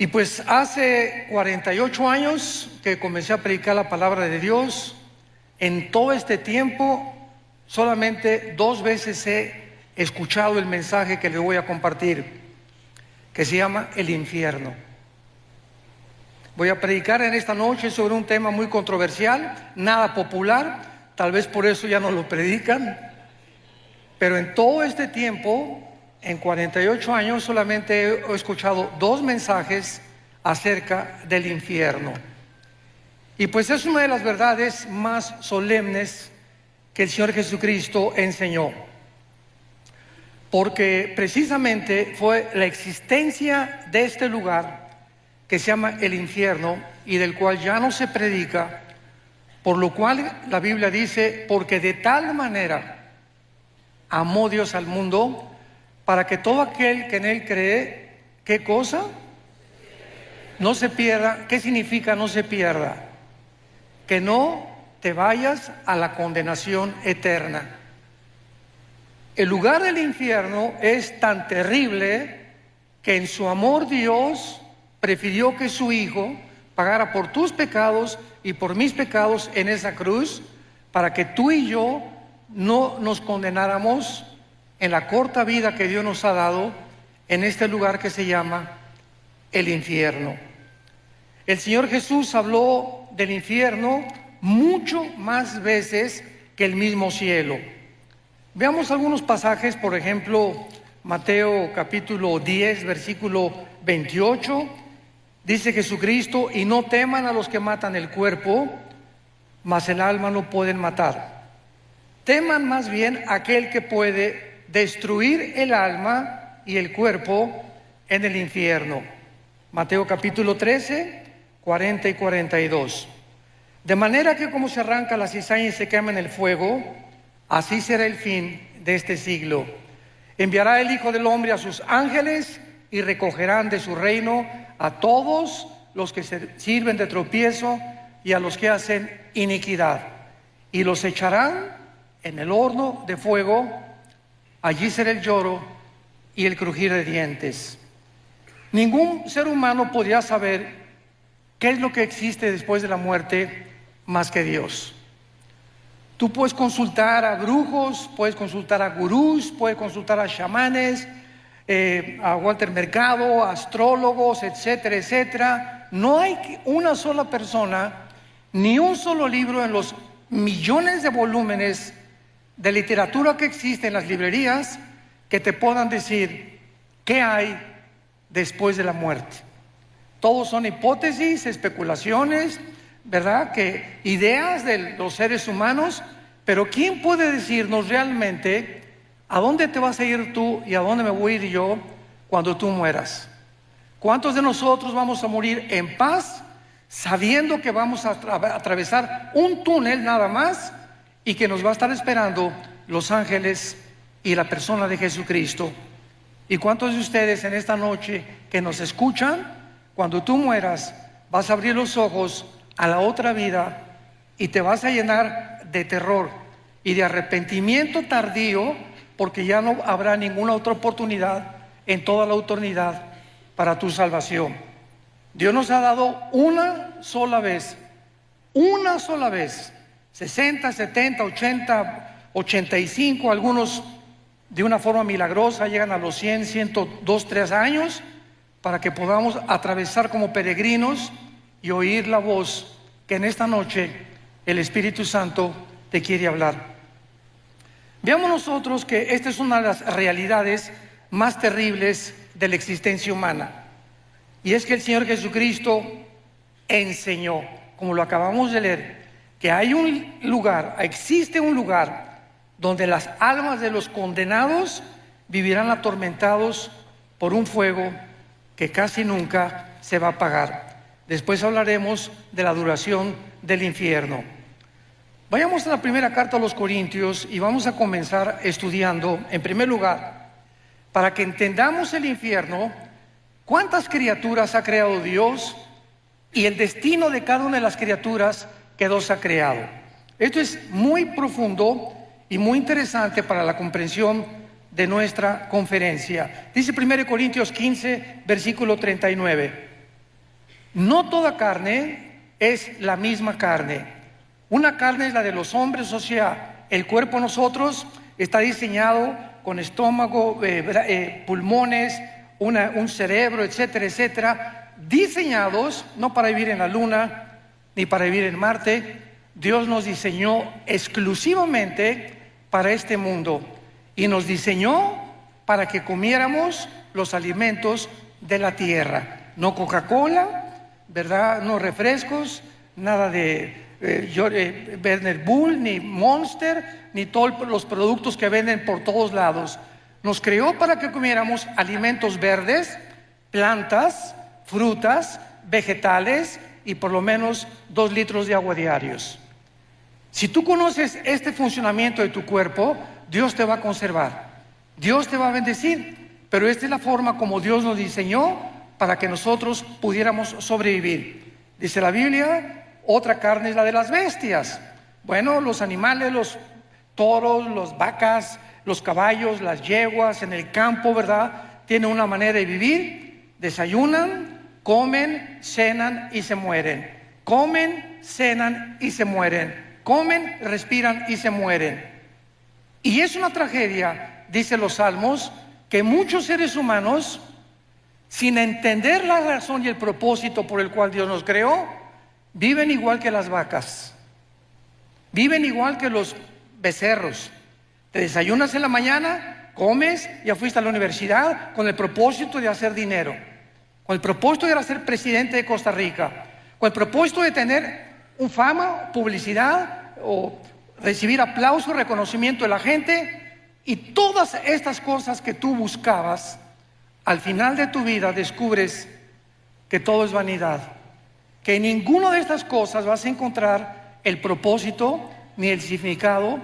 Y pues hace 48 años que comencé a predicar la palabra de Dios. En todo este tiempo, solamente 2 veces he escuchado el mensaje que les voy a compartir, que se llama el infierno. Voy a predicar en esta noche sobre un tema muy controversial, nada popular, tal vez por eso ya no lo predican, pero en todo este tiempo, en 48 años, solamente he escuchado 2 mensajes acerca del infierno. Y pues es una de las verdades más solemnes que el Señor Jesucristo enseñó, porque precisamente fue la existencia de este lugar que se llama el infierno y del cual ya no se predica, por lo cual la Biblia dice: porque de tal manera amó Dios al mundo, para que todo aquel que en Él cree, ¿qué cosa? No se pierda. ¿Qué significa no se pierda? Que no te vayas a la condenación eterna. El lugar del infierno es tan terrible que en su amor Dios prefirió que su Hijo pagara por tus pecados y por mis pecados en esa cruz, para que tú y yo no nos condenáramos en la corta vida que Dios nos ha dado en este lugar que se llama el infierno. El Señor Jesús habló del infierno mucho más veces que el mismo cielo. Veamos algunos pasajes, por ejemplo, Mateo capítulo 10, versículo 28, dice Jesucristo: y no teman a los que matan el cuerpo, mas el alma no pueden matar. Teman más bien a aquel que puede destruir el alma y el cuerpo en el infierno. Mateo capítulo 13, 40 y 42. De manera que como se arranca la cizaña y se quema en el fuego, así será el fin de este siglo. Enviará el Hijo del Hombre a sus ángeles y recogerán de su reino a todos los que se sirven de tropiezo y a los que hacen iniquidad, y los echarán en el horno de fuego. Allí será el lloro y el crujir de dientes. Ningún ser humano podría saber qué es lo que existe después de la muerte más que Dios. Tú puedes consultar a brujos, puedes consultar a gurús, puedes consultar a chamanes, a Walter Mercado, a astrólogos, etcétera, etcétera. No hay una sola persona, ni un solo libro en los millones de volúmenes de literatura que existe en las librerías que te puedan decir qué hay después de la muerte. Todos son hipótesis, especulaciones, ¿verdad? Que ideas de los seres humanos, pero ¿quién puede decirnos realmente a dónde te vas a ir tú y a dónde me voy a ir yo cuando tú mueras? ¿Cuántos de nosotros vamos a morir en paz, sabiendo que vamos a atravesar un túnel nada más y que nos va a estar esperando los ángeles y la persona de Jesucristo? ¿Y cuántos de ustedes en esta noche que nos escuchan, cuando tú mueras, vas a abrir los ojos a la otra vida y te vas a llenar de terror y de arrepentimiento tardío, porque ya no habrá ninguna otra oportunidad en toda la eternidad para tu salvación? Dios nos ha dado una sola vez, 60, 70, 80, 85, algunos de una forma milagrosa llegan a los 100, 102, 3 años, para que podamos atravesar como peregrinos y oír la voz que en esta noche el Espíritu Santo te quiere hablar. Veamos nosotros que esta es una de las realidades más terribles de la existencia humana, y es que el Señor Jesucristo enseñó, como lo acabamos de leer, que hay un lugar, existe un lugar donde las almas de los condenados vivirán atormentados por un fuego que casi nunca se va a apagar. Después hablaremos de la duración del infierno. Vayamos a la primera carta a los Corintios y vamos a comenzar estudiando, en primer lugar, para que entendamos el infierno, cuántas criaturas ha creado Dios y el destino de cada una de las criaturas que Dios ha creado. Esto es muy profundo y muy interesante para la comprensión de nuestra conferencia. Dice 1 Corintios 15, versículo 39. No toda carne es la misma carne. Una carne es la de los hombres, o sea, el cuerpo de nosotros está diseñado con estómago, pulmones, un cerebro, etcétera, etcétera, diseñados no para vivir en la luna ni para vivir en Marte. Dios nos diseñó exclusivamente para este mundo y nos diseñó para que comiéramos los alimentos de la tierra. No Coca-Cola, ¿verdad? No refrescos, nada de Werner Bull, ni Monster, ni todos los productos que venden por todos lados. Nos creó para que comiéramos alimentos verdes, plantas, frutas, vegetales y por lo menos 2 litros de agua diarios. Si tú conoces este funcionamiento de tu cuerpo, Dios te va a conservar, Dios te va a bendecir, pero esta es la forma como Dios nos diseñó para que nosotros pudiéramos sobrevivir. Dice la Biblia, otra carne es la de las bestias. Bueno, los animales, los toros, las vacas, los caballos, las yeguas en el campo, ¿verdad? Tienen una manera de vivir, desayunan, comen, cenan y se mueren. Comen, cenan y se mueren. Comen, respiran y se mueren. Y es una tragedia, dicen los salmos, que muchos seres humanos, sin entender la razón y el propósito por el cual Dios nos creó, viven igual que las vacas, viven igual que los becerros. Te desayunas en la mañana, comes, ya fuiste a la universidad con el propósito de hacer dinero, con el propósito de ser presidente de Costa Rica, con el propósito de tener fama, publicidad o recibir aplauso, reconocimiento de la gente. Y todas estas cosas que tú buscabas, al final de tu vida descubres que todo es vanidad, que en ninguna de estas cosas vas a encontrar el propósito ni el significado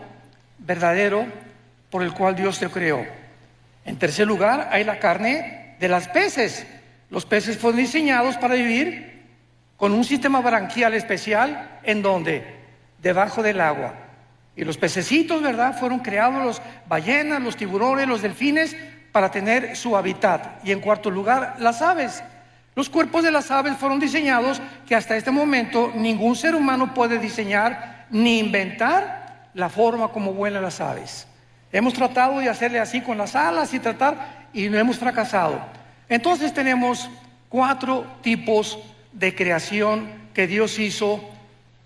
verdadero por el cual Dios te creó. En tercer lugar, hay la carne de las peces. Los peces fueron diseñados para vivir con un sistema branquial especial, ¿en dónde? Debajo del agua. Y los pececitos, ¿verdad? Fueron creados, los ballenas, los tiburones, los delfines, para tener su hábitat. Y en cuarto lugar, las aves. Los cuerpos de las aves fueron diseñados que hasta este momento ningún ser humano puede diseñar ni inventar la forma como vuelan las aves. Hemos tratado de hacerle así con las alas y no hemos fracasado. Entonces tenemos 4 tipos de creación que Dios hizo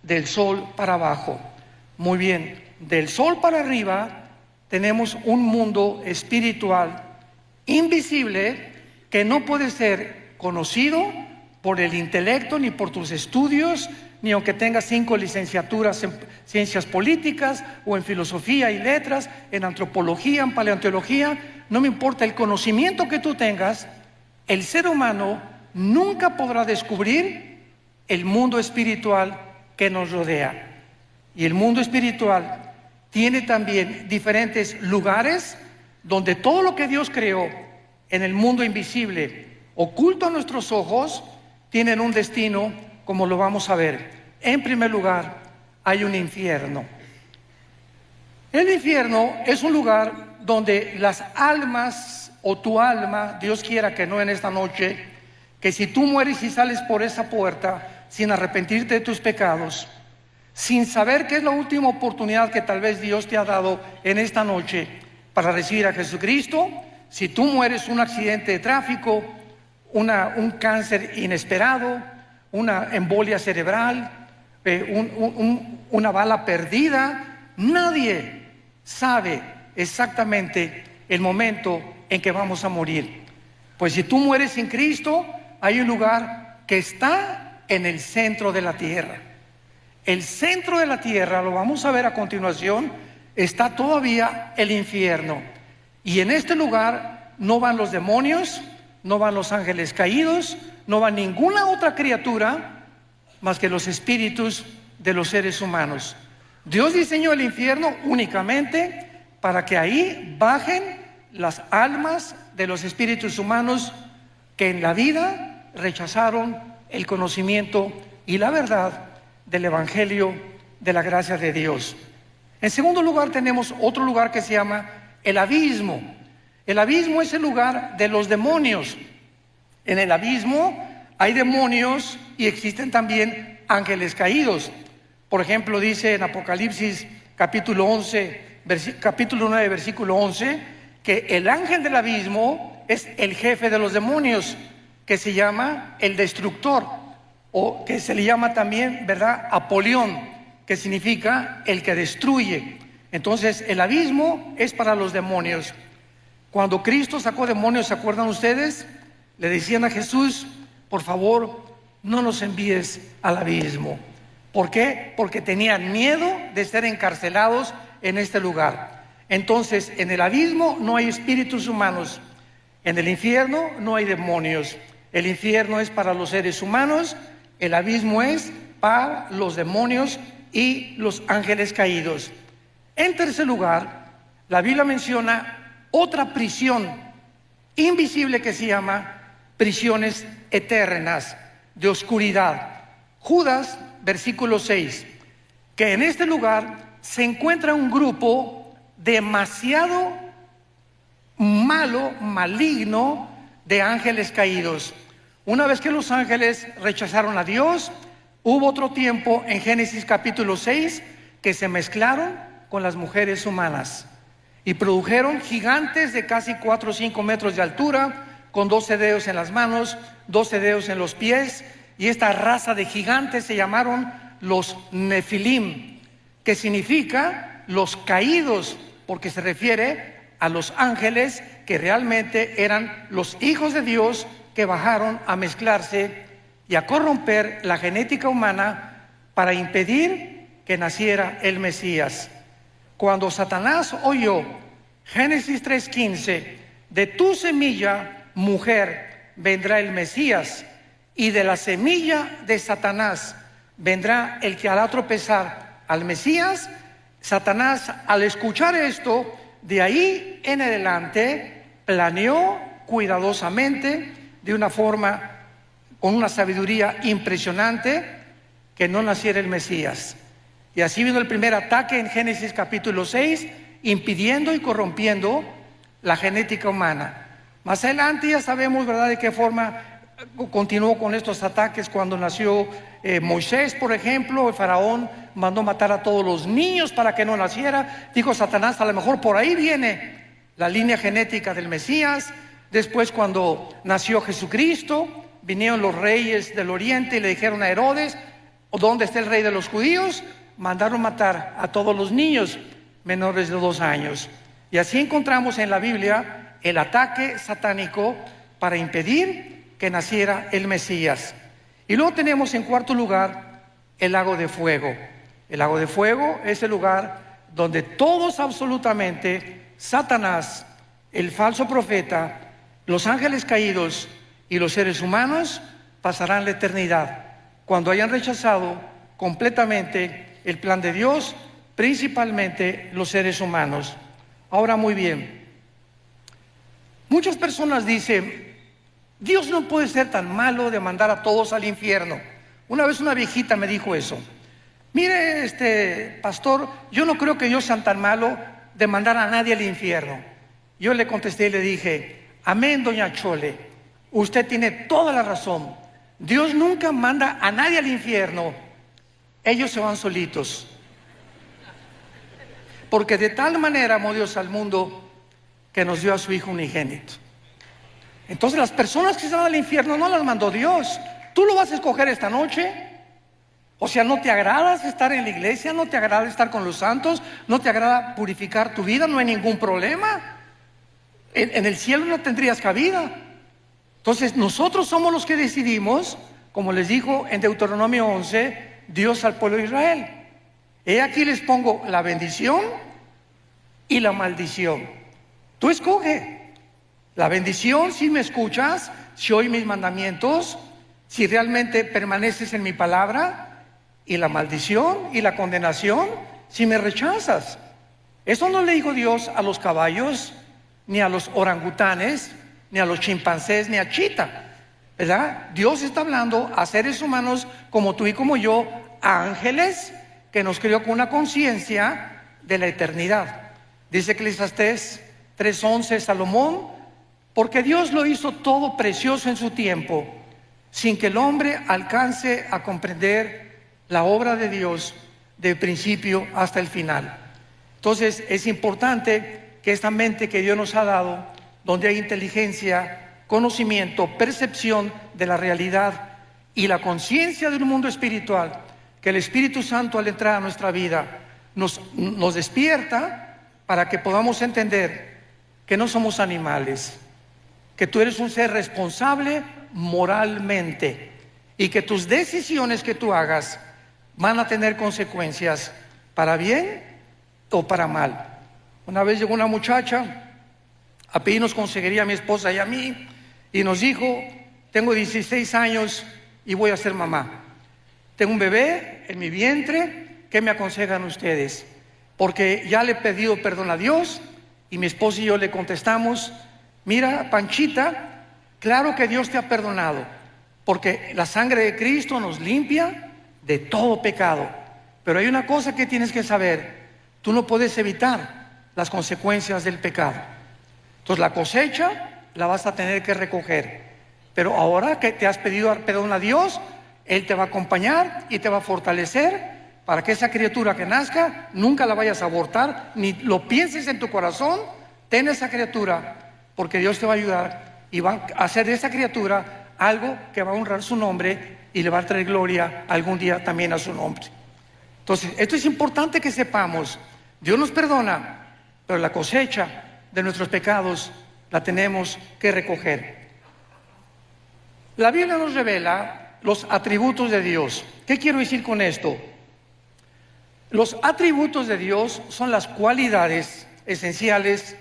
del sol para abajo. Muy bien, del sol para arriba tenemos un mundo espiritual invisible que no puede ser conocido por el intelecto ni por tus estudios, ni aunque tengas 5 licenciaturas en ciencias políticas o en filosofía y letras, en antropología, en paleontología. No me importa el conocimiento que tú tengas, el ser humano nunca podrá descubrir el mundo espiritual que nos rodea. Y el mundo espiritual tiene también diferentes lugares donde todo lo que Dios creó en el mundo invisible, oculto a nuestros ojos, tienen un destino, como lo vamos a ver. En primer lugar, hay un infierno. El infierno es un lugar donde las almas, o tu alma, Dios quiera que no en esta noche, que si tú mueres y sales por esa puerta sin arrepentirte de tus pecados, sin saber que es la última oportunidad que tal vez Dios te ha dado en esta noche para recibir a Jesucristo, si tú mueres un accidente de tráfico, un cáncer inesperado, una embolia cerebral, una bala perdida, nadie sabe exactamente el momento en que vamos a morir. Pues si tú mueres sin Cristo, hay un lugar que está en el centro de la tierra. El centro de la tierra, lo vamos a ver a continuación, está todavía el infierno. Y en este lugar no van los demonios, no van los ángeles caídos, no va ninguna otra criatura más que los espíritus de los seres humanos. Dios diseñó el infierno únicamente para que ahí bajen las almas de los espíritus humanos que en la vida rechazaron el conocimiento y la verdad del Evangelio de la gracia de Dios. En segundo lugar tenemos otro lugar que se llama el abismo. El abismo es el lugar de los demonios. En el abismo hay demonios y existen también ángeles caídos. Por ejemplo, dice en Apocalipsis capítulo 9, versículo 11, que el ángel del abismo es el jefe de los demonios, que se llama el destructor, o que se le llama también, ¿verdad?, Apolión, que significa el que destruye. Entonces, el abismo es para los demonios. Cuando Cristo sacó demonios, ¿se acuerdan ustedes? Le decían a Jesús: por favor, no nos envíes al abismo. ¿Por qué? Porque tenían miedo de ser encarcelados en este lugar. Entonces, en el abismo no hay espíritus humanos. En el infierno no hay demonios. El infierno es para los seres humanos. El abismo es para los demonios y los ángeles caídos. En tercer lugar, la Biblia menciona otra prisión invisible que se llama prisiones eternas de oscuridad. Judas, versículo 6, que en este lugar se encuentra un grupo demasiado malo, maligno, de ángeles caídos. Una vez que los ángeles rechazaron a Dios, hubo otro tiempo en Génesis capítulo 6 que se mezclaron con las mujeres humanas y produjeron gigantes de casi 4 o 5 metros de altura, con 12 dedos en las manos, 12 dedos en los pies, y esta raza de gigantes se llamaron los Nefilim, que significa los caídos, porque se refiere a los ángeles que realmente eran los hijos de Dios, que bajaron a mezclarse y a corromper la genética humana para impedir que naciera el Mesías. Cuando Satanás oyó Génesis 3:15, de tu semilla, mujer, vendrá el Mesías, y de la semilla de Satanás vendrá el que hará tropezar al Mesías, Satanás, al escuchar esto, de ahí en adelante planeó cuidadosamente, de una forma, con una sabiduría impresionante, que no naciera el Mesías. Y así vino el primer ataque en Génesis capítulo 6, impidiendo y corrompiendo la genética humana. Más adelante ya sabemos, ¿verdad?, de qué forma continuó con estos ataques cuando nació Moisés, por ejemplo. El faraón mandó matar a todos los niños para que no naciera. Dijo Satanás: a lo mejor por ahí viene la línea genética del Mesías. Después, cuando nació Jesucristo, vinieron los reyes del oriente y le dijeron a Herodes: ¿dónde está el rey de los judíos? Mandaron matar a todos los niños menores de 2 años. Y así encontramos en la Biblia el ataque satánico para impedir que naciera el Mesías. Y luego tenemos en cuarto lugar el lago de fuego. El lago de fuego es el lugar donde todos, absolutamente, Satanás, el falso profeta, los ángeles caídos y los seres humanos pasarán la eternidad cuando hayan rechazado completamente el plan de Dios, principalmente los seres humanos. Ahora, muy bien, muchas personas dicen: Dios no puede ser tan malo de mandar a todos al infierno. Una vez una viejita me dijo eso: mire, pastor, yo no creo que Dios sea tan malo de mandar a nadie al infierno. Yo le contesté y le dije: amén, doña Chole, usted tiene toda la razón. Dios nunca manda a nadie al infierno. Ellos se van solitos. Porque de tal manera amó Dios al mundo que nos dio a su Hijo unigénito. Entonces, las personas que se van al infierno no las mandó Dios. ¿Tú lo vas a escoger esta noche? O sea, ¿no te agrada estar en la iglesia? ¿No te agrada estar con los santos? ¿No te agrada purificar tu vida? No hay ningún problema. En el cielo no tendrías cabida. Entonces, nosotros somos los que decidimos, como les dijo en Deuteronomio 11, Dios al pueblo de Israel: he aquí les pongo la bendición y la maldición. Tú escoge. La bendición, si me escuchas, si oyes mis mandamientos, si realmente permaneces en mi palabra; y la maldición y la condenación, si me rechazas. Eso no le dijo Dios a los caballos, ni a los orangutanes, ni a los chimpancés, ni a Chita, ¿verdad? Dios está hablando a seres humanos como tú y como yo, a ángeles que nos creó con una conciencia de la eternidad. Dice Eclesiastés 3:11, Salomón: porque Dios lo hizo todo precioso en su tiempo, sin que el hombre alcance a comprender la obra de Dios del principio hasta el final. Entonces es importante que esta mente que Dios nos ha dado, donde hay inteligencia, conocimiento, percepción de la realidad y la conciencia del mundo espiritual, que el Espíritu Santo al entrar a nuestra vida nos despierta para que podamos entender que no somos animales, que tú eres un ser responsable moralmente y que tus decisiones que tú hagas van a tener consecuencias para bien o para mal. Una vez llegó una muchacha a pedirnos consejería a mi esposa y a mí y nos dijo: tengo 16 años y voy a ser mamá. Tengo un bebé en mi vientre, ¿qué me aconsejan ustedes? Porque ya le he pedido perdón a Dios y mi esposa y yo le contestamos: mira, Panchita, claro que Dios te ha perdonado, porque la sangre de Cristo nos limpia de todo pecado. Pero hay una cosa que tienes que saber: tú no puedes evitar las consecuencias del pecado. Entonces la cosecha la vas a tener que recoger. Pero ahora que te has pedido perdón a Dios, Él te va a acompañar y te va a fortalecer para que esa criatura que nazca nunca la vayas a abortar, ni lo pienses en tu corazón. Ten esa criatura, porque Dios te va a ayudar y va a hacer de esa criatura algo que va a honrar su nombre y le va a traer gloria algún día también a su nombre. Entonces, esto es importante que sepamos. Dios nos perdona, pero la cosecha de nuestros pecados la tenemos que recoger. La Biblia nos revela los atributos de Dios. ¿Qué quiero decir con esto? Los atributos de Dios son las cualidades esenciales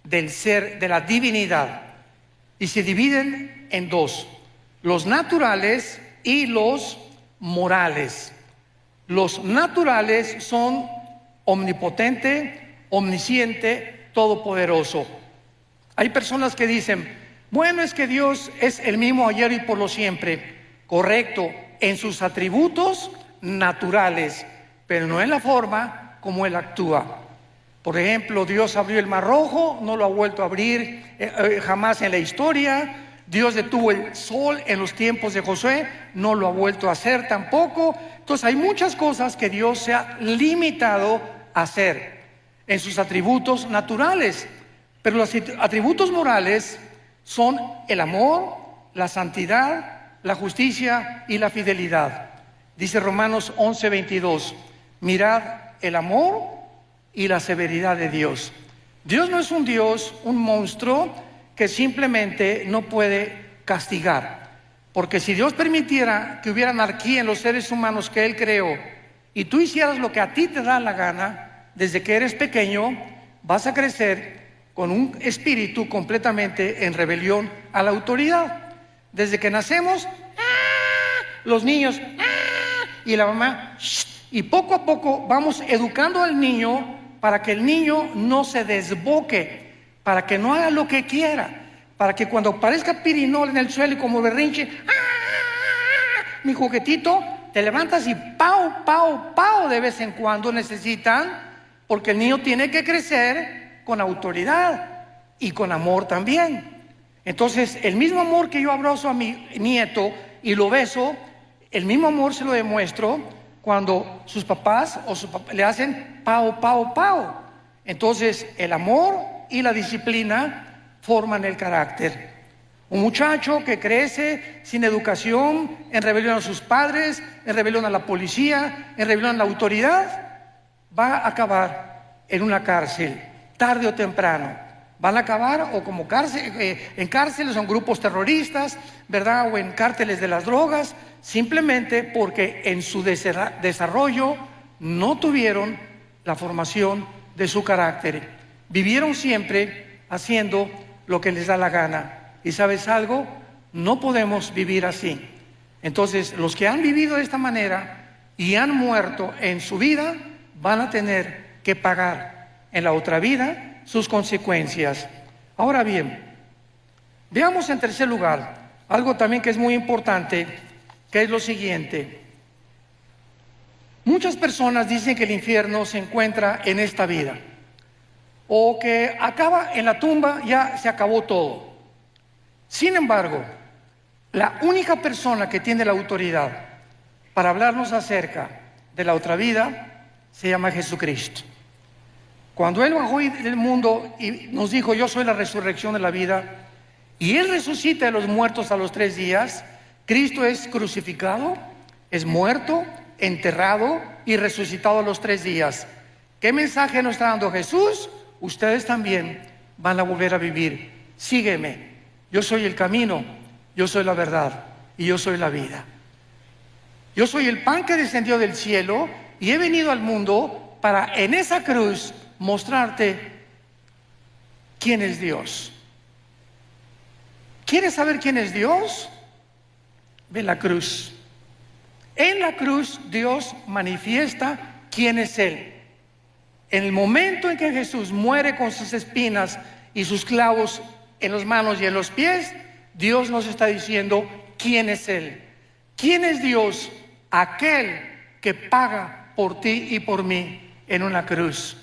del ser, de la divinidad, y se dividen en dos: los naturales y los morales. Los naturales son omnipotente, omnisciente, todopoderoso. Hay personas que dicen: bueno, es que Dios es el mismo ayer y por lo siempre. Correcto, en sus atributos naturales, pero no en la forma como Él actúa. Por ejemplo, Dios abrió el Mar Rojo, no lo ha vuelto a abrir jamás en la historia. Dios detuvo el sol en los tiempos de Josué, no lo ha vuelto a hacer tampoco. Entonces hay muchas cosas que Dios se ha limitado a hacer en sus atributos naturales. Pero los atributos morales son el amor, la santidad, la justicia y la fidelidad. Dice Romanos 11:22, mirad el amor y la severidad de Dios. Dios no es un Dios, un monstruo que simplemente no puede castigar. Porque si Dios permitiera que hubiera anarquía en los seres humanos que Él creó y tú hicieras lo que a ti te da la gana, desde que eres pequeño vas a crecer con un espíritu completamente en rebelión a la autoridad. Desde que nacemos, los niños, y la mamá, y poco a poco vamos educando al niño para que el niño no se desboque, para que no haga lo que quiera, para que cuando aparezca pirinol en el suelo y como berrinche, mi juguetito, te levantas y pau, pau, pau de vez en cuando necesitan, porque el niño tiene que crecer con autoridad y con amor también. Entonces, el mismo amor que yo abrazo a mi nieto y lo beso, el mismo amor se lo demuestro cuando sus papás le hacen pao, pao, pao. Entonces, el amor y la disciplina forman el carácter. Un muchacho que crece sin educación, en rebelión a sus padres, en rebelión a la policía, en rebelión a la autoridad, va a acabar en una cárcel, tarde o temprano. Van a acabar o como en cárceles o en grupos terroristas, ¿verdad? O en cárteles de las drogas, simplemente porque en su desarrollo no tuvieron la formación de su carácter. Vivieron siempre haciendo lo que les da la gana. ¿Y sabes algo? No podemos vivir así. Entonces, los que han vivido de esta manera y han muerto en su vida, van a tener que pagar en la otra vida sus consecuencias. Ahora bien, veamos en tercer lugar algo también que es muy importante, que es lo siguiente. Muchas personas dicen que el infierno se encuentra en esta vida, o que acaba en la tumba, ya se acabó todo. Sin embargo, La única persona que tiene la autoridad para hablarnos acerca de la otra vida se llama Jesucristo. Cuando Él bajó del mundo y nos dijo: yo soy la resurrección de la vida, y Él resucita de los muertos a los 3 días, Cristo es crucificado, es muerto, enterrado y resucitado a los 3 días. ¿Qué mensaje nos está dando Jesús? Ustedes también van a volver a vivir. Sígueme. Yo soy el camino, yo soy la verdad y yo soy la vida. Yo soy el pan que descendió del cielo y he venido al mundo para en esa cruz mostrarte quién es Dios. ¿Quieres saber quién es Dios? Ve la cruz. En la cruz Dios manifiesta quién es Él. En el momento en que Jesús muere con sus espinas y sus clavos en las manos y en los pies, Dios nos está diciendo quién es Él. ¿Quién es Dios? Aquel que paga por ti y por mí en una cruz.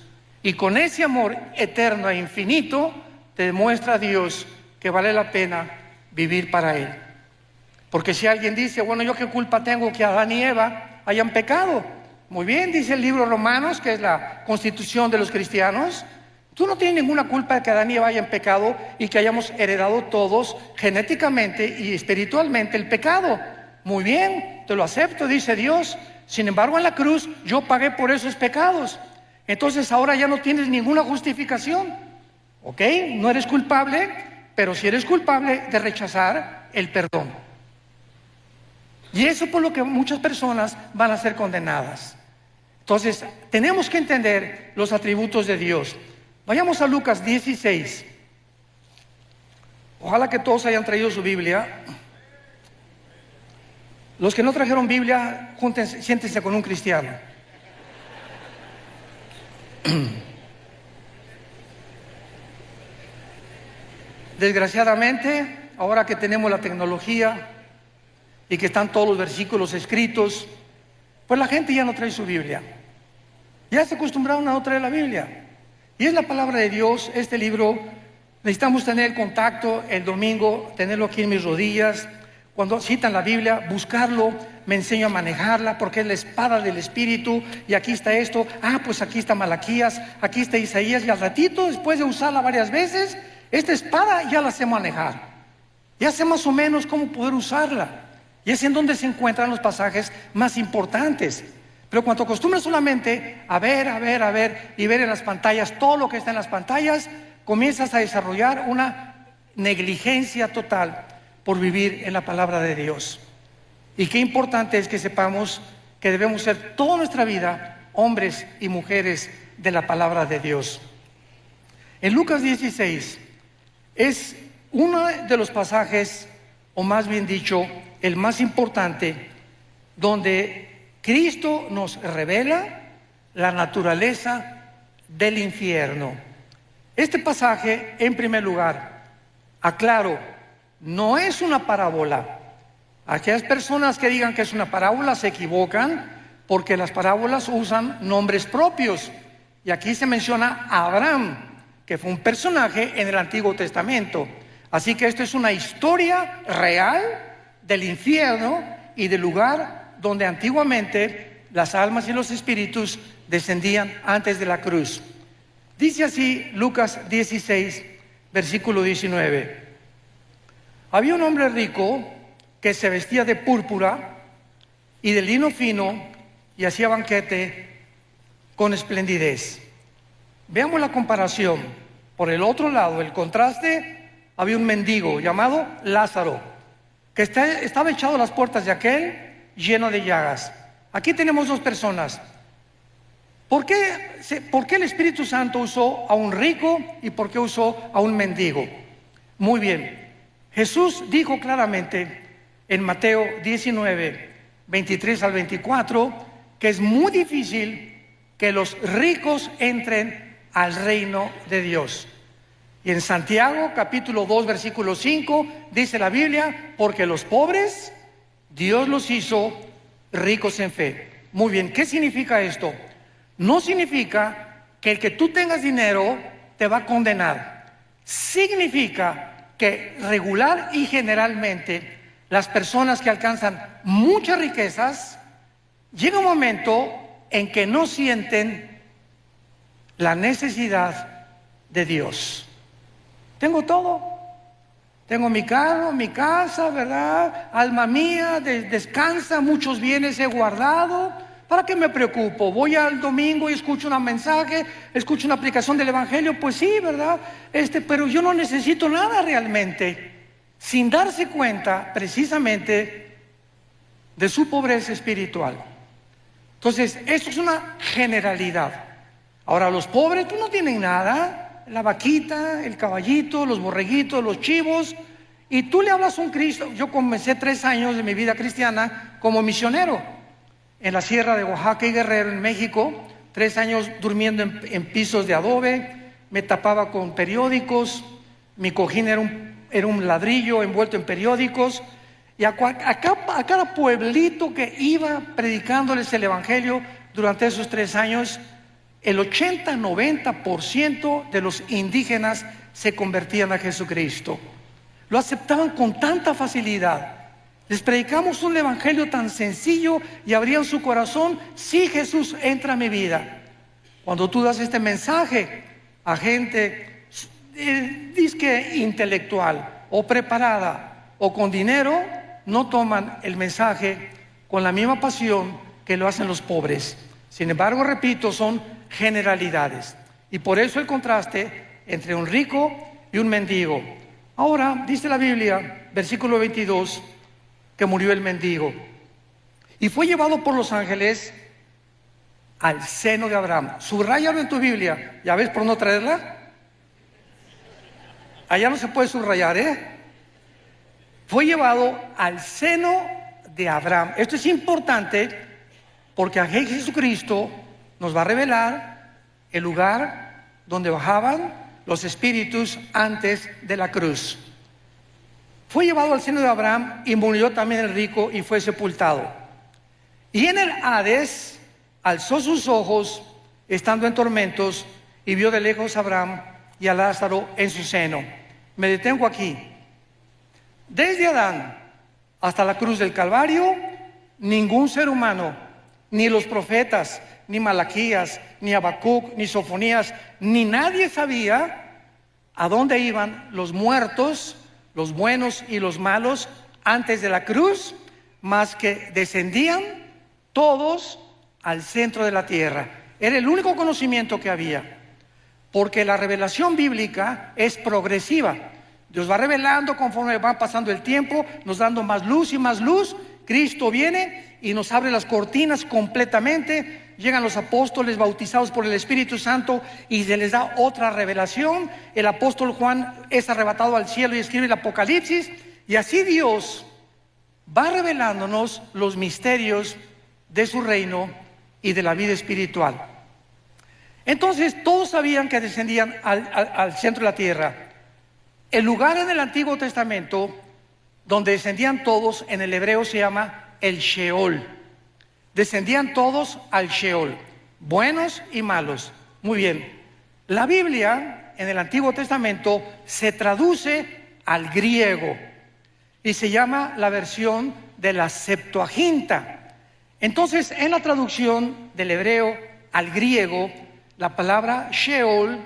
Y con ese amor eterno e infinito te demuestra a Dios que vale la pena vivir para Él. Porque si alguien dice: bueno, ¿yo qué culpa tengo que Adán y Eva hayan pecado? Muy bien, dice el libro Romanos, que es la constitución de los cristianos: tú no tienes ninguna culpa de que Adán y Eva hayan pecado y que hayamos heredado todos genéticamente y espiritualmente el pecado. Muy bien, te lo acepto, dice Dios. Sin embargo, en la cruz yo pagué por esos pecados. Entonces ahora ya no tienes ninguna justificación. ¿Ok? No eres culpable, pero sí eres culpable de rechazar el perdón. Y eso por lo que muchas personas van a ser condenadas. Entonces, tenemos que entender los atributos de Dios. Vayamos a Lucas 16. Ojalá que todos hayan traído su Biblia. Los que no trajeron Biblia, siéntense con un cristiano. Desgraciadamente, ahora que tenemos la tecnología y que están todos los versículos escritos, pues la gente ya no trae su Biblia. Ya se acostumbraron a no traer la Biblia. Y es la palabra de Dios. Este libro necesitamos tener contacto el domingo, tenerlo aquí en mis rodillas. Cuando citan la Biblia, buscarlo, me enseño a manejarla porque es la espada del Espíritu. Y aquí está esto, pues aquí está Malaquías, aquí está Isaías. Y al ratito, después de usarla varias veces, esta espada ya la sé manejar. Ya sé más o menos cómo poder usarla. Y es en donde se encuentran los pasajes más importantes. Pero cuando acostumbras solamente a ver y ver en las pantallas todo lo que está en las pantallas, comienzas a desarrollar una negligencia total por vivir en la palabra de Dios. Y qué importante es que sepamos que debemos ser toda nuestra vida hombres y mujeres de la palabra de Dios. En Lucas 16 es uno de los pasajes, o más bien dicho, el más importante, donde Cristo nos revela la naturaleza del infierno. Este pasaje, en primer lugar, aclaro, no es una parábola. Aquellas personas que digan que es una parábola se equivocan, porque las parábolas usan nombres propios. Y aquí se menciona a Abraham, que fue un personaje en el Antiguo Testamento. Así que esto es una historia real del infierno y del lugar donde antiguamente las almas y los espíritus descendían antes de la cruz. Dice así Lucas 16, versículo 19. Había un hombre rico que se vestía de púrpura y de lino fino y hacía banquete con esplendidez. Veamos la comparación. Por el otro lado, el contraste, había un mendigo llamado Lázaro, que estaba echado a las puertas de aquel lleno de llagas. Aquí tenemos dos personas. ¿Por qué el Espíritu Santo usó a un rico y por qué usó a un mendigo? Muy bien, Jesús dijo claramente en Mateo 19, 23 al 24, que es muy difícil que los ricos entren al reino de Dios. Y en Santiago capítulo 2 versículo 5 dice la Biblia: porque los pobres Dios los hizo ricos en fe. Muy bien, ¿qué significa esto? No significa que el que tú tengas dinero te va a condenar. Significa que regular y generalmente las personas que alcanzan muchas riquezas, llega un momento en que no sienten la necesidad de Dios. Tengo todo. Tengo mi carro, mi casa, ¿verdad? Alma mía, descansa, muchos bienes he guardado. ¿Para qué me preocupo? Voy al domingo y escucho un mensaje, escucho una aplicación del Evangelio, pues sí, ¿verdad? Pero yo no necesito nada realmente, sin darse cuenta precisamente de su pobreza espiritual. Entonces, esto es una generalidad. Ahora, los pobres pues no tienen nada, la vaquita, el caballito, los borreguitos, los chivos, y tú le hablas a un Cristo. Yo comencé 3 años de mi vida cristiana como misionero en la sierra de Oaxaca y Guerrero, en México, 3 años durmiendo en pisos de adobe, me tapaba con periódicos, mi cojín era un ladrillo envuelto en periódicos, y a cada pueblito que iba predicándoles el Evangelio durante esos 3 años, el 80-90% de los indígenas se convertían a Jesucristo. Lo aceptaban con tanta facilidad. Les predicamos un evangelio tan sencillo y abrían su corazón: sí, Jesús, entra a mi vida. Cuando tú das este mensaje a gente disque intelectual o preparada o con dinero, no toman el mensaje con la misma pasión que lo hacen los pobres. Sin embargo, repito, son generalidades, y por eso el contraste entre un rico y un mendigo. Ahora dice la Biblia, versículo 22, que murió el mendigo y fue llevado por los ángeles al seno de Abraham. Subráyalo en tu Biblia. ¿Ya ves por no traerla? Allá no se puede subrayar, Fue llevado al seno de Abraham. Esto es importante porque aquí Jesucristo nos va a revelar el lugar donde bajaban los espíritus antes de la cruz. Fue llevado al seno de Abraham y murió también el rico y fue sepultado. Y en el Hades alzó sus ojos estando en tormentos y vio de lejos a Abraham y a Lázaro en su seno. Me detengo aquí. Desde Adán hasta la cruz del Calvario, ningún ser humano, ni los profetas, ni Malaquías, ni Habacuc, ni Sofonías, ni nadie sabía a dónde iban los muertos, los buenos y los malos, antes de la cruz, más que descendían todos al centro de la tierra. Era el único conocimiento que había, porque la revelación bíblica es progresiva. Dios va revelando conforme va pasando el tiempo, nos dando más luz y más luz. Cristo viene y nos abre las cortinas completamente. Llegan los apóstoles bautizados por el Espíritu Santo y se les da otra revelación. El apóstol Juan es arrebatado al cielo y escribe el Apocalipsis. Y así Dios va revelándonos los misterios de su reino y de la vida espiritual. Entonces todos sabían que descendían al centro de la tierra. El lugar en el Antiguo Testamento donde descendían todos, en el hebreo se llama el Sheol. Descendían todos al Sheol, buenos y malos. Muy bien. La Biblia en el Antiguo Testamento se traduce al griego y se llama la versión de la Septuaginta. Entonces, en la traducción del hebreo al griego, la palabra Sheol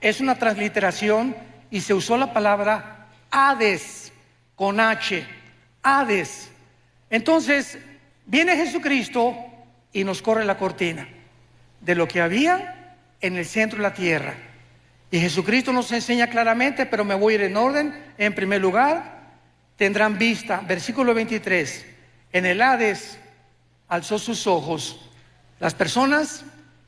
es una transliteración y se usó la palabra Hades con H, Hades. Entonces, viene Jesucristo y nos corre la cortina de lo que había en el centro de la tierra. Y Jesucristo nos enseña claramente, pero me voy a ir en orden. En primer lugar, tendrán vista, versículo 23, en el Hades alzó sus ojos. Las personas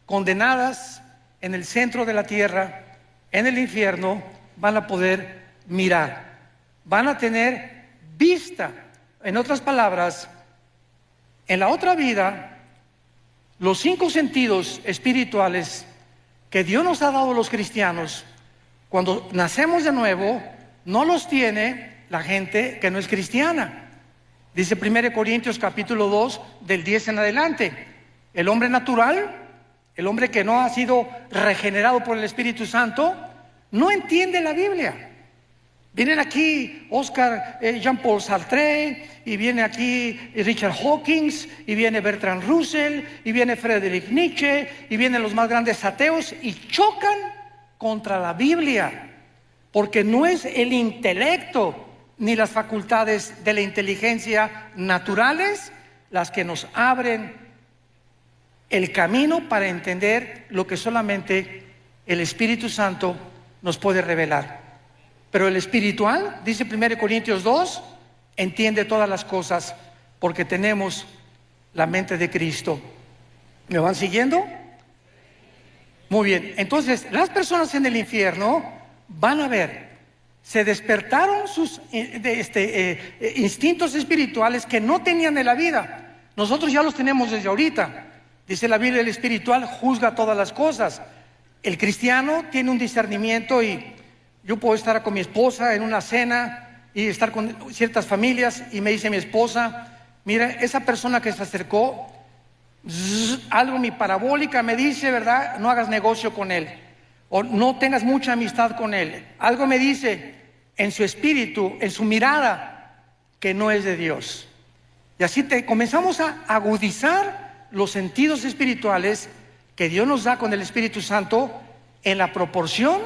condenadas en el centro de la tierra, en el infierno, van a poder mirar, van a tener vista. En otras palabras, en la otra vida, los 5 sentidos espirituales que Dios nos ha dado a los cristianos, cuando nacemos de nuevo, no los tiene la gente que no es cristiana. Dice 1 Corintios capítulo 2, del 10 en adelante. El hombre natural, el hombre que no ha sido regenerado por el Espíritu Santo, no entiende la Biblia. Vienen aquí Oscar Jean-Paul Sartre, y viene aquí Richard Hawkins, y viene Bertrand Russell, y viene Friedrich Nietzsche, y vienen los más grandes ateos, y chocan contra la Biblia, porque no es el intelecto ni las facultades de la inteligencia naturales las que nos abren el camino para entender lo que solamente el Espíritu Santo nos puede revelar. Pero el espiritual, dice 1 Corintios 2, entiende todas las cosas porque tenemos la mente de Cristo. ¿Me van siguiendo? Muy bien, entonces las personas en el infierno van a ver, se despertaron sus instintos espirituales que no tenían en la vida. Nosotros ya los tenemos desde ahorita. Dice la Biblia, el espiritual juzga todas las cosas. El cristiano tiene un discernimiento, y yo puedo estar con mi esposa en una cena y estar con ciertas familias, y me dice mi esposa: mira, esa persona que se acercó, algo mi parabólica me dice, ¿verdad? No hagas negocio con él, o no tengas mucha amistad con él. Algo me dice en su espíritu, en su mirada, que no es de Dios. Y así comenzamos a agudizar los sentidos espirituales que Dios nos da con el Espíritu Santo en la proporción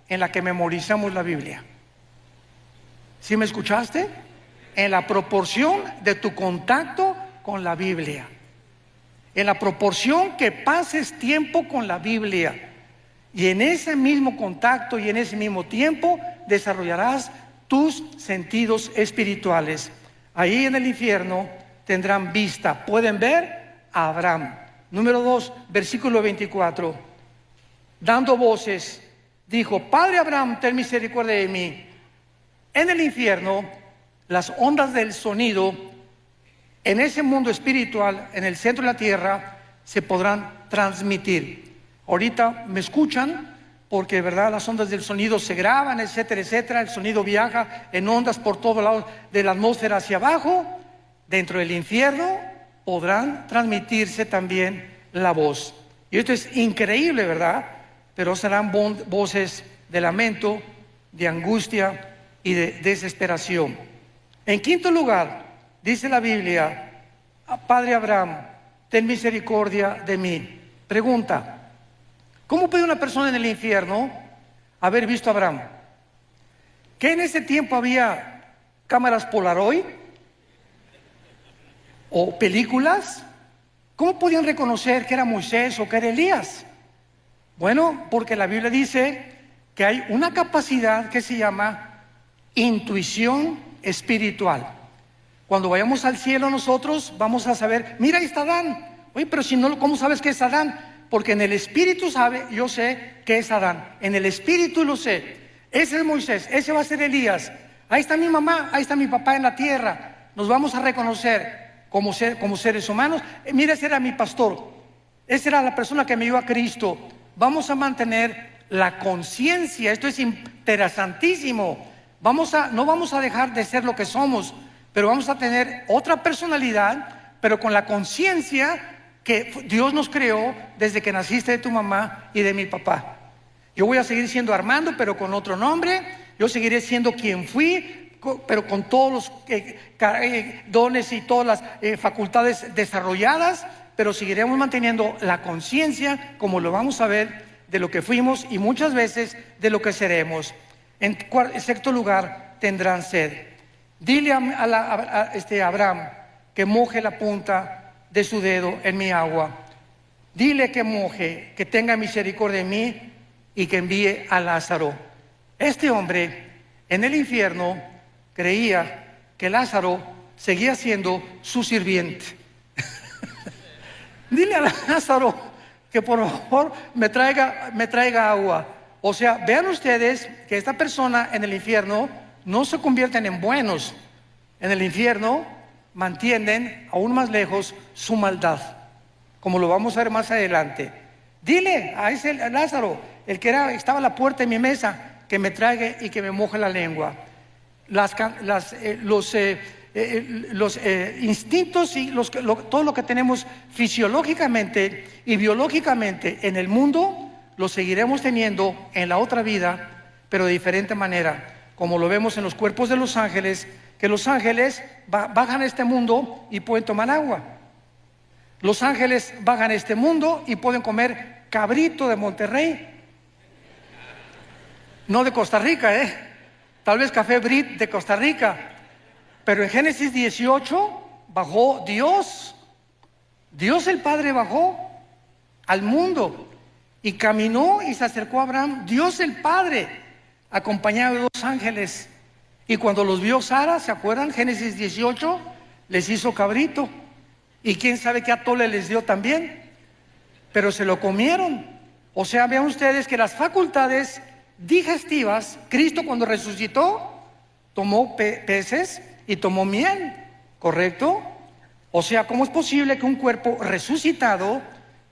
en la que memorizamos la Biblia. ¿Sí me escuchaste? En la proporción de tu contacto con la Biblia, en la proporción que pases tiempo con la Biblia, y en ese mismo contacto y en ese mismo tiempo desarrollarás tus sentidos espirituales. Ahí en el infierno tendrán vista, pueden ver a Abraham. Número 2, versículo 24. Dando voces, dijo: Padre Abraham, ten misericordia de mí. En el infierno, las ondas del sonido, en ese mundo espiritual, en el centro de la tierra, se podrán transmitir. Ahorita me escuchan porque, ¿verdad?, las ondas del sonido se graban, etcétera, etcétera. El sonido viaja en ondas por todos lados de la atmósfera hacia abajo. Dentro del infierno podrán transmitirse también la voz. Y esto es increíble, ¿verdad? Pero serán voces de lamento, de angustia y de desesperación. En quinto lugar, dice la Biblia: Padre Abraham, ten misericordia de mí. Pregunta: ¿cómo puede una persona en el infierno haber visto a Abraham? ¿Que en ese tiempo había cámaras Polaroid o películas? ¿Cómo podían reconocer que era Moisés o que era Elías? Bueno, porque la Biblia dice que hay una capacidad que se llama intuición espiritual. Cuando vayamos al cielo nosotros vamos a saber: mira, ahí está Adán. Oye, pero si no, ¿cómo sabes que es Adán? Porque en el espíritu yo sé que es Adán. En el espíritu lo sé. Ese es Moisés, ese va a ser Elías. Ahí está mi mamá, ahí está mi papá en la tierra. Nos vamos a reconocer como seres humanos. Mira, ese era mi pastor, esa era la persona que me dio a Cristo. Vamos a mantener la conciencia. Esto es interesantísimo. No vamos a dejar de ser lo que somos, pero vamos a tener otra personalidad, pero con la conciencia que Dios nos creó desde que naciste de tu mamá y de mi papá. Yo voy a seguir siendo Armando, pero con otro nombre. Yo seguiré siendo quien fui, pero con todos los dones y todas las facultades desarrolladas, pero seguiremos manteniendo la conciencia, como lo vamos a ver, de lo que fuimos y muchas veces de lo que seremos. En sexto lugar, tendrán sed. Dile a Abraham que moje la punta de su dedo en mi agua. Dile que moje, que tenga misericordia de mí y que envíe a Lázaro. Este hombre en el infierno creía que Lázaro seguía siendo su sirviente. Dile a Lázaro que por favor me traiga agua. O sea, vean ustedes que esta persona en el infierno no se convierten en buenos. En el infierno mantienen aún más lejos su maldad, como lo vamos a ver más adelante. Dile a ese Lázaro, el que estaba a la puerta de mi mesa, que me traiga y que me moje la lengua. Los instintos y todo lo que tenemos fisiológicamente y biológicamente en el mundo, lo seguiremos teniendo en la otra vida, pero de diferente manera. como lo vemos en los cuerpos de los ángeles, que los ángeles bajan a este mundo y pueden tomar agua. Los ángeles bajan a este mundo y pueden comer cabrito de Monterrey. No de Costa Rica, tal vez café Brit de Costa Rica. Pero en Génesis 18 bajó Dios. Dios el Padre bajó al mundo y caminó y se acercó a Abraham. Dios el Padre, acompañado de dos ángeles. Y cuando los vio Sara, ¿se acuerdan? Génesis 18, les hizo cabrito. Y quién sabe qué atole les dio también. Pero se lo comieron. O sea, vean ustedes que las facultades digestivas, Cristo cuando resucitó, tomó peces y tomó miel, ¿correcto? O sea, ¿cómo es posible que un cuerpo resucitado,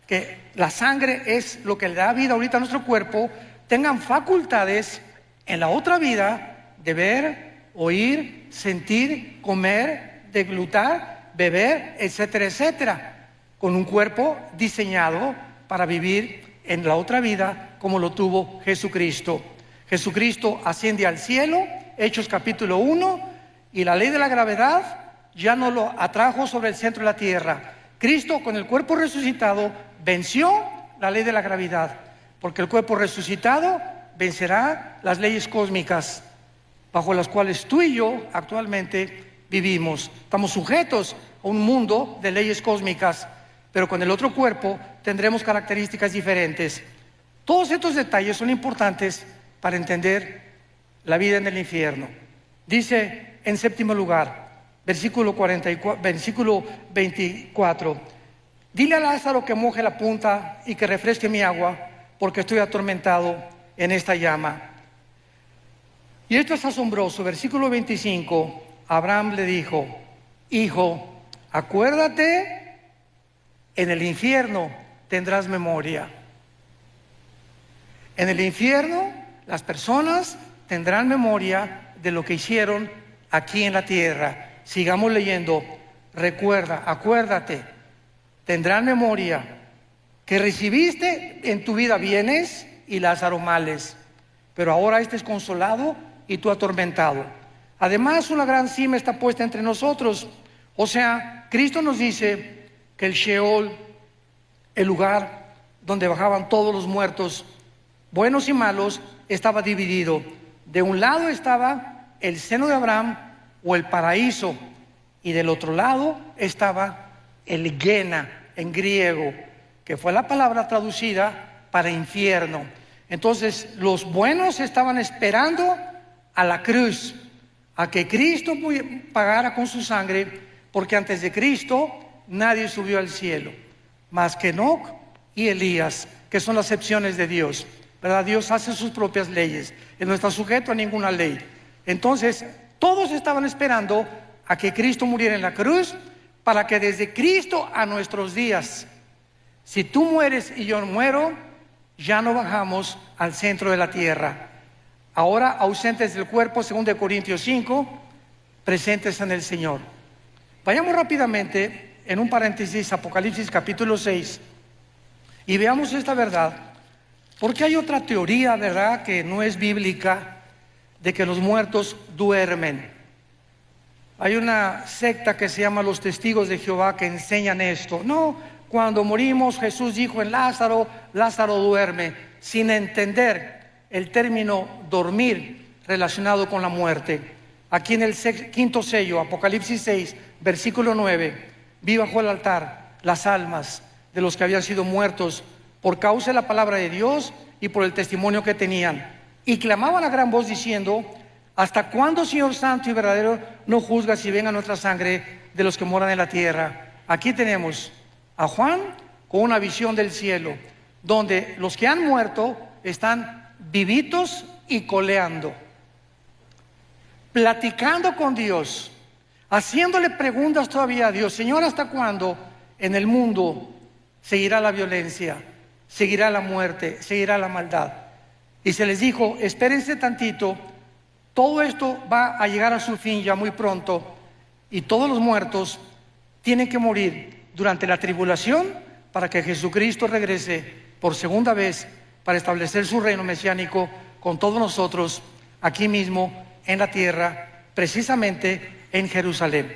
que la sangre es lo que le da vida ahorita a nuestro cuerpo, tengan facultades en la otra vida de ver, oír, sentir, comer, deglutar, beber, etcétera, etcétera, con un cuerpo diseñado para vivir en la otra vida como lo tuvo Jesucristo? Jesucristo asciende al cielo, Hechos capítulo 1, y la ley de la gravedad ya no lo atrajo sobre el centro de la tierra. Cristo con el cuerpo resucitado venció la ley de la gravedad, porque el cuerpo resucitado vencerá las leyes cósmicas bajo las cuales tú y yo actualmente vivimos. Estamos sujetos a un mundo de leyes cósmicas, pero con el otro cuerpo tendremos características diferentes. Todos estos detalles son importantes para entender la vida en el infierno. Dice en séptimo lugar, versículo 24, dile a Lázaro que moje la punta y que refresque mi agua, porque estoy atormentado en esta llama. Y esto es asombroso. Versículo 25, Abraham le dijo: hijo, acuérdate, en el infierno tendrás memoria. En el infierno las personas tendrán memoria de lo que hicieron aquí en la tierra. Sigamos leyendo. Recuerda, acuérdate, tendrán memoria que recibiste en tu vida bienes y Lázaro males, pero ahora este es consolado y tú atormentado. Además, una gran cima está puesta entre nosotros. O sea, Cristo nos dice que el Sheol, el lugar donde bajaban todos los muertos, buenos y malos, estaba dividido. De un lado estaba el seno de Abraham o el paraíso, y del otro lado estaba el Gena en griego, que fue la palabra traducida para infierno. Entonces los buenos estaban esperando a la cruz, a que Cristo pagara con su sangre, porque antes de Cristo nadie subió al cielo, más que Enoc y Elías, que son las excepciones de Dios, ¿verdad? Dios hace sus propias leyes, Él no está sujeto a ninguna ley. Entonces todos estaban esperando a que Cristo muriera en la cruz, para que desde Cristo a nuestros días, si tú mueres y yo muero, ya no bajamos al centro de la tierra. Ahora ausentes del cuerpo, según de Corintios 5, presentes en el Señor. Vayamos rápidamente, en un paréntesis, Apocalipsis capítulo 6, y veamos esta verdad, porque hay otra teoría, ¿verdad?, que no es bíblica, de que los muertos duermen. Hay una secta que se llama los Testigos de Jehová que enseñan esto. No, cuando morimos Jesús dijo en Lázaro, Lázaro duerme, sin entender el término dormir relacionado con la muerte. Aquí en el quinto sello, Apocalipsis 6, versículo 9, vi bajo el altar las almas de los que habían sido muertos por causa de la palabra de Dios y por el testimonio que tenían. Y clamaban a gran voz diciendo: ¿hasta cuándo, Señor santo y verdadero, no juzgas y venga nuestra sangre de los que moran en la tierra? Aquí tenemos a Juan con una visión del cielo, donde los que han muerto están vivitos y coleando, platicando con Dios, haciéndole preguntas todavía a Dios. Señor, ¿hasta cuándo en el mundo seguirá la violencia, seguirá la muerte, seguirá la maldad? Y se les dijo: espérense tantito, todo esto va a llegar a su fin ya muy pronto, y todos los muertos tienen que morir durante la tribulación para que Jesucristo regrese por segunda vez para establecer su reino mesiánico con todos nosotros aquí mismo en la tierra, precisamente en Jerusalén.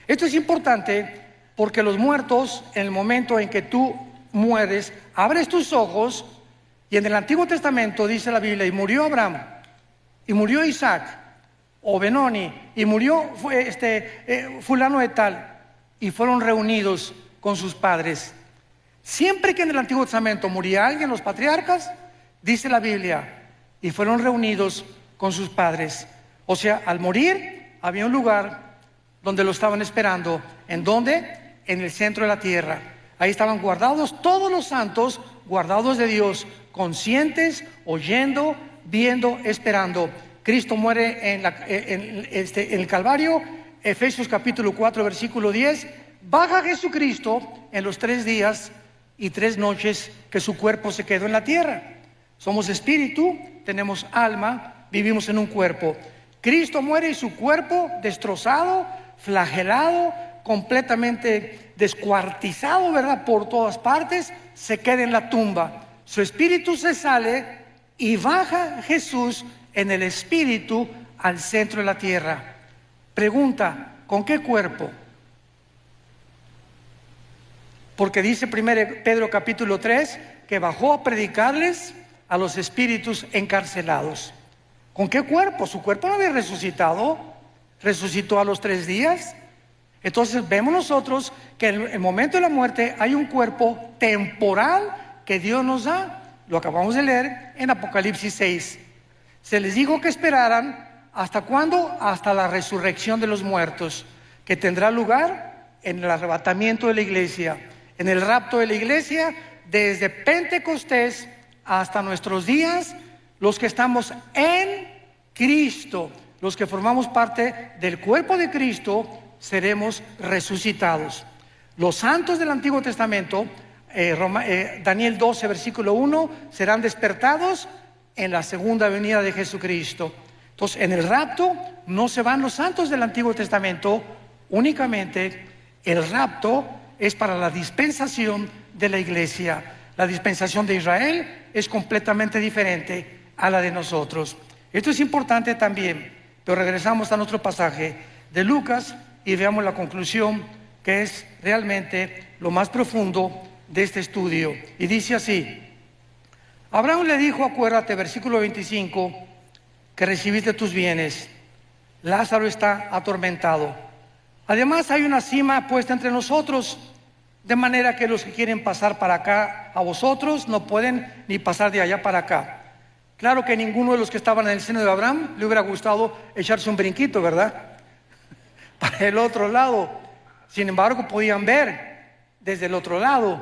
Esto es importante porque los muertos, en el momento en que tú mueres, abres tus ojos, y en el Antiguo Testamento dice la Biblia, y murió Abraham, y murió Isaac, o Benoni, y murió fulano de tal, y fueron reunidos con sus padres. Siempre que en el Antiguo Testamento moría alguien, los patriarcas, dice la Biblia, y fueron reunidos con sus padres. O sea, al morir había un lugar donde lo estaban esperando. ¿En dónde? En el centro de la tierra. Ahí estaban guardados todos los santos, guardados de Dios, conscientes, oyendo, viendo, esperando. Cristo muere en el Calvario. Efesios capítulo 4, versículo 10. Baja Jesucristo en los 3 días y 3 noches que su cuerpo se quedó en la tierra. Somos espíritu, tenemos alma, vivimos en un cuerpo. Cristo muere y su cuerpo destrozado, flagelado, completamente descuartizado, ¿verdad? Por todas partes, se queda en la tumba. Su espíritu se sale y baja Jesús en el espíritu al centro de la tierra. Pregunta, ¿con qué cuerpo? Porque dice 1 Pedro capítulo 3 que bajó a predicarles a los espíritus encarcelados. ¿Con qué cuerpo? Su cuerpo no había resucitado. Resucitó a los 3 días. Entonces vemos nosotros que en el momento de la muerte hay un cuerpo temporal que Dios nos da. Lo acabamos de leer en Apocalipsis 6. Se les dijo que esperaran, ¿hasta cuándo? Hasta la resurrección de los muertos, que tendrá lugar en el arrebatamiento de la iglesia, en el rapto de la iglesia, desde Pentecostés hasta nuestros días. Los que estamos en Cristo, los que formamos parte del cuerpo de Cristo, seremos resucitados. Los santos del Antiguo Testamento, Daniel 12, versículo 1, serán despertados en la segunda venida de Jesucristo. Entonces, en el rapto no se van los santos del Antiguo Testamento, únicamente el rapto es para la dispensación de la iglesia. La dispensación de Israel es completamente diferente a la de nosotros. Esto es importante también, pero regresamos a nuestro pasaje de Lucas y veamos la conclusión, que es realmente lo más profundo de este estudio. Y dice así: Abraham le dijo, acuérdate, versículo 25, que recibiste tus bienes. Lázaro está atormentado. Además hay una sima puesta entre nosotros, de manera que los que quieren pasar para acá a vosotros no pueden ni pasar de allá para acá. Claro que ninguno de los que estaban en el seno de Abraham le hubiera gustado echarse un brinquito, ¿verdad? Para el otro lado. Sin embargo, podían ver desde el otro lado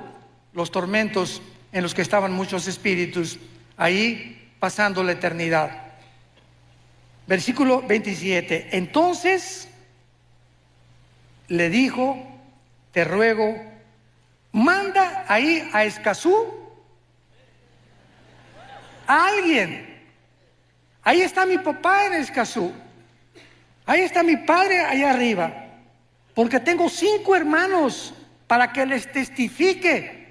los tormentos en los que estaban muchos espíritus, ahí pasando la eternidad. Versículo 27. Entonces le dijo, te ruego, manda ahí a Escazú a alguien. Ahí está mi papá en Escazú. Ahí está mi padre allá arriba. Porque tengo 5 hermanos para que les testifique,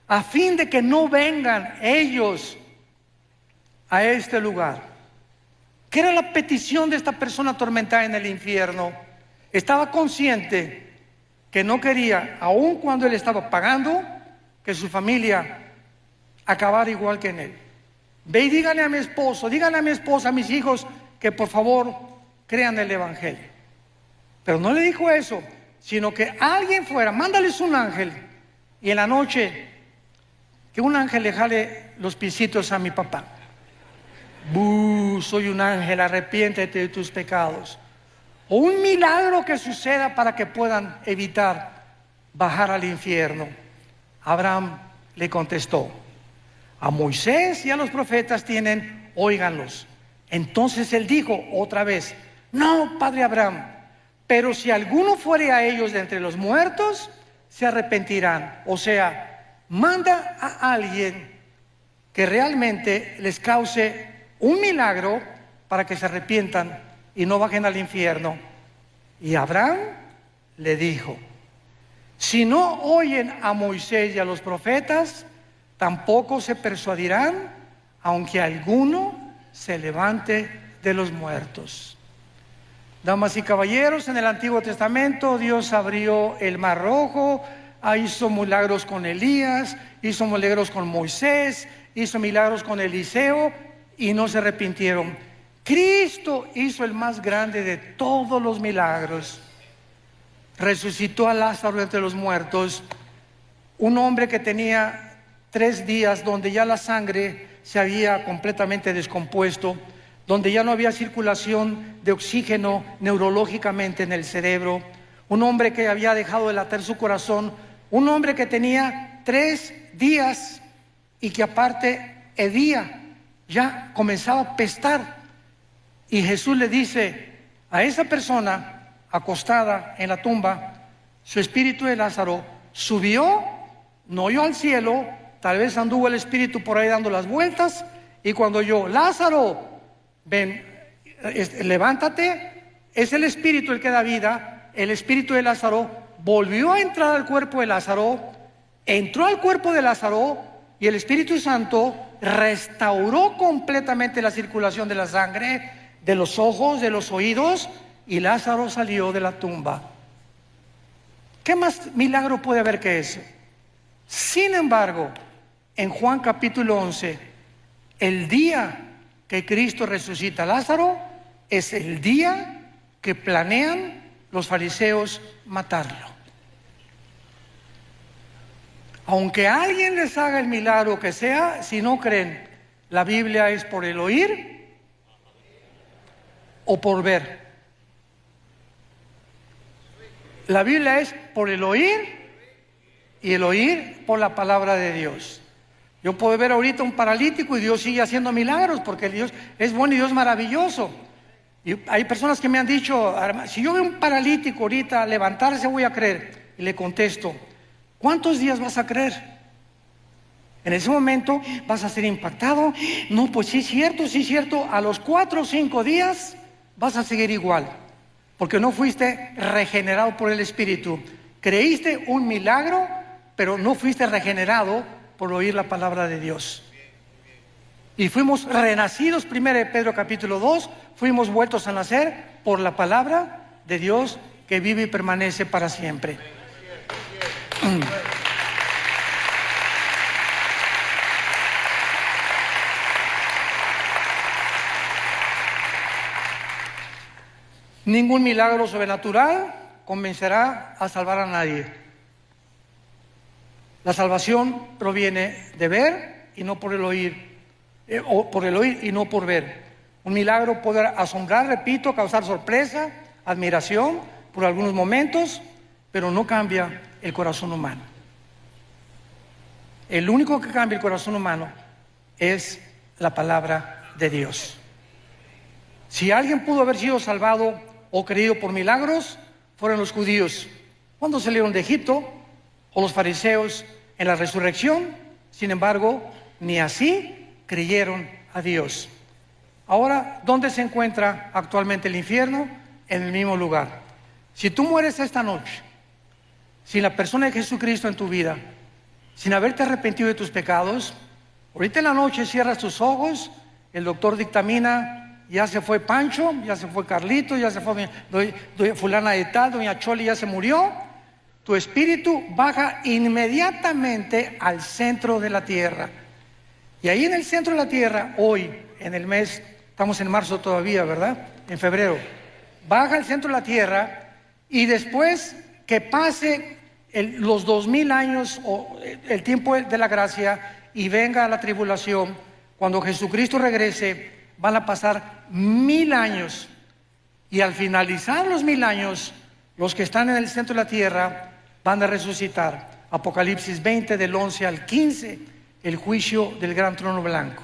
a fin de que no vengan ellos a este lugar. ¿Qué era la petición de esta persona atormentada en el infierno? Estaba consciente que no quería, aun cuando él estaba pagando, que su familia acabara igual que en él. Ve y dígale a mi esposo, dígale a mi esposa, a mis hijos, que por favor crean el evangelio. Pero no le dijo eso, sino que alguien fuera, mándales un ángel, y en la noche que un ángel le jale los piecitos a mi papá. Soy un ángel, arrepiéntete de tus pecados. O un milagro que suceda para que puedan evitar bajar al infierno. Abraham le contestó, a Moisés y a los profetas tienen, óiganlos. Entonces él dijo otra vez, no, padre Abraham, pero si alguno fuere a ellos de entre los muertos, se arrepentirán. O sea, manda a alguien que realmente les cause un milagro para que se arrepientan y no bajen al infierno. Y Abraham le dijo, si no oyen a Moisés y a los profetas, tampoco se persuadirán, aunque alguno se levante de los muertos. Damas y caballeros, en el Antiguo Testamento Dios abrió el Mar Rojo, hizo milagros con Elías, hizo milagros con Moisés, hizo milagros con Eliseo y no se arrepintieron. Cristo hizo el más grande de todos los milagros. Resucitó a Lázaro entre los muertos, un hombre que tenía 3 días donde ya la sangre se había completamente descompuesto, donde ya no había circulación de oxígeno neurológicamente en el cerebro, un hombre que había dejado de latir su corazón, un hombre que tenía 3 días y que aparte hedía, ya comenzaba a pestar. Y Jesús le dice a esa persona acostada en la tumba, su espíritu de Lázaro subió, no oyó al cielo, tal vez anduvo el espíritu por ahí dando las vueltas, y cuando oyó, Lázaro, ven, levántate, es el espíritu el que da vida. El espíritu de Lázaro volvió a entrar al cuerpo de Lázaro, entró al cuerpo de Lázaro, y el Espíritu Santo restauró completamente la circulación de la sangre, de los ojos, de los oídos, y Lázaro salió de la tumba. ¿Qué más milagro puede haber que eso? Sin embargo, en Juan capítulo 11, el día que Cristo resucita a Lázaro es el día que planean los fariseos matarlo. Aunque alguien les haga el milagro que sea, si no creen, la Biblia es por el oír o por ver. La Biblia es por el oír y el oír por la palabra de Dios. Yo puedo ver ahorita un paralítico y Dios sigue haciendo milagros porque Dios es bueno y Dios es maravilloso. Y hay personas que me han dicho, si yo veo un paralítico ahorita levantarse, voy a creer. Y le contesto, ¿cuántos días vas a creer? En ese momento vas a ser impactado. No, pues sí es cierto. A los 4 o 5 días vas a seguir igual, porque no fuiste regenerado por el Espíritu. Creíste un milagro, pero no fuiste regenerado por oír la palabra de Dios. Y fuimos renacidos, 1 Pedro capítulo 2, fuimos vueltos a nacer por la palabra de Dios que vive y permanece para siempre. Ningún milagro sobrenatural convencerá a salvar a nadie. La salvación proviene de ver y no por el oír, o por el oír y no por ver. Un milagro puede asombrar, repito, causar sorpresa, admiración por algunos momentos, pero no cambia el corazón humano. El único que cambia el corazón humano es la palabra de Dios. Si alguien pudo haber sido salvado o creído por milagros, fueron los judíos cuando salieron de Egipto, o los fariseos en la resurrección. Sin embargo, ni así creyeron a Dios. Ahora, ¿dónde se encuentra actualmente el infierno? En el mismo lugar. Si tú mueres esta noche sin la persona de Jesucristo en tu vida, sin haberte arrepentido de tus pecados, ahorita en la noche cierras tus ojos, el doctor dictamina, ya se fue Pancho, ya se fue Carlito, ya se fue fulana de tal, doña Choli ya se murió. Tu espíritu baja inmediatamente al centro de la tierra. Y ahí en el centro de la tierra, hoy, en el mes, estamos en marzo todavía, ¿verdad? En febrero. Baja al centro de la tierra y después que pase los 2000 años o el tiempo de la gracia y venga la tribulación, cuando Jesucristo regrese, van a pasar 1000 años, y al finalizar los 1000 años, los que están en el centro de la tierra van a resucitar. Apocalipsis 20 del 11 al 15, el juicio del gran trono blanco.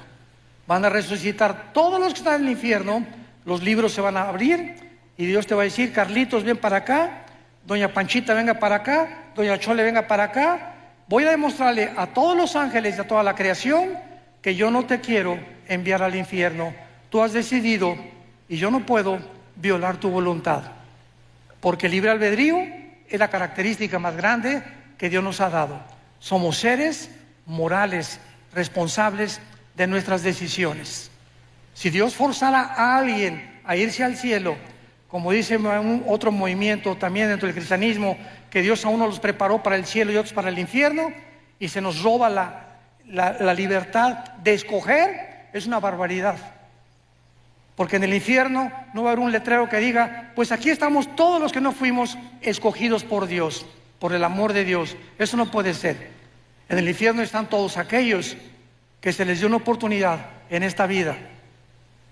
Van a resucitar todos los que están en el infierno, los libros se van a abrir y Dios te va a decir, Carlitos, ven para acá, doña Panchita, venga para acá, doña Chole, venga para acá. Voy a demostrarle a todos los ángeles y a toda la creación que yo no te quiero enviar al infierno. Tú has decidido y yo no puedo violar tu voluntad, porque el libre albedrío es la característica más grande que Dios nos ha dado. Somos seres morales, responsables de nuestras decisiones. Si Dios forzara a alguien a irse al cielo, como dice otro movimiento también dentro del cristianismo, que Dios a uno los preparó para el cielo y otros para el infierno, y se nos roba la libertad de escoger, es una barbaridad. Porque en el infierno no va a haber un letrero que diga, pues aquí estamos todos los que no fuimos escogidos por Dios, por el amor de Dios. Eso no puede ser. En el infierno están todos aquellos que se les dio una oportunidad en esta vida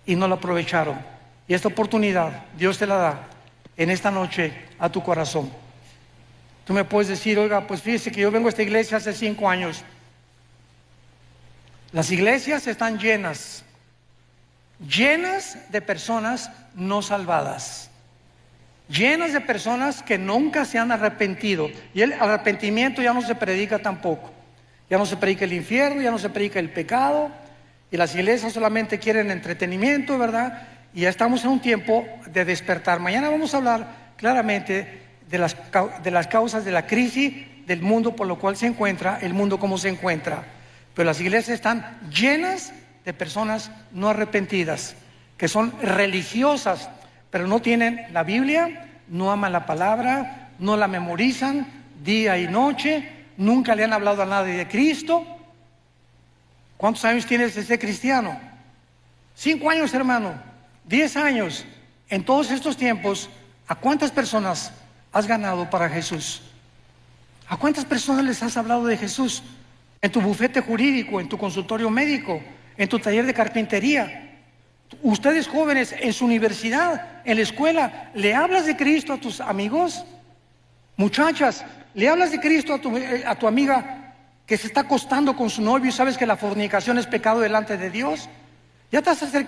y no la aprovecharon. Y esta oportunidad Dios te la da en esta noche a tu corazón. Tú me puedes decir, oiga, pues fíjese que yo vengo a esta iglesia hace 5 años. Las iglesias están llenas de personas no salvadas, llenas de personas que nunca se han arrepentido. Y el arrepentimiento ya no se predica tampoco. Ya no se predica el infierno, ya no se predica el pecado, y las iglesias solamente quieren entretenimiento, ¿verdad? Y ya estamos en un tiempo de despertar. Mañana vamos a hablar claramente de las causas de la crisis del mundo por lo cual se encuentra, el mundo como se encuentra. Pero las iglesias están llenas de personas no arrepentidas, que son religiosas, pero no tienen la Biblia, no aman la palabra, no la memorizan día y noche, nunca le han hablado a nadie de Cristo. ¿Cuántos años tienes de ser cristiano? 5 años, hermano, 10 años. En todos estos tiempos, ¿a cuántas personas has ganado para Jesús? ¿A cuántas personas les has hablado de Jesús? En tu bufete jurídico, en tu consultorio médico, en tu taller de carpintería. Ustedes jóvenes, en su universidad, en la escuela, ¿le hablas de Cristo a tus amigos? Muchachas, ¿le hablas de Cristo a tu amiga que se está acostando con su novio y sabes que la fornicación es pecado delante de Dios? ¿Ya te has acercado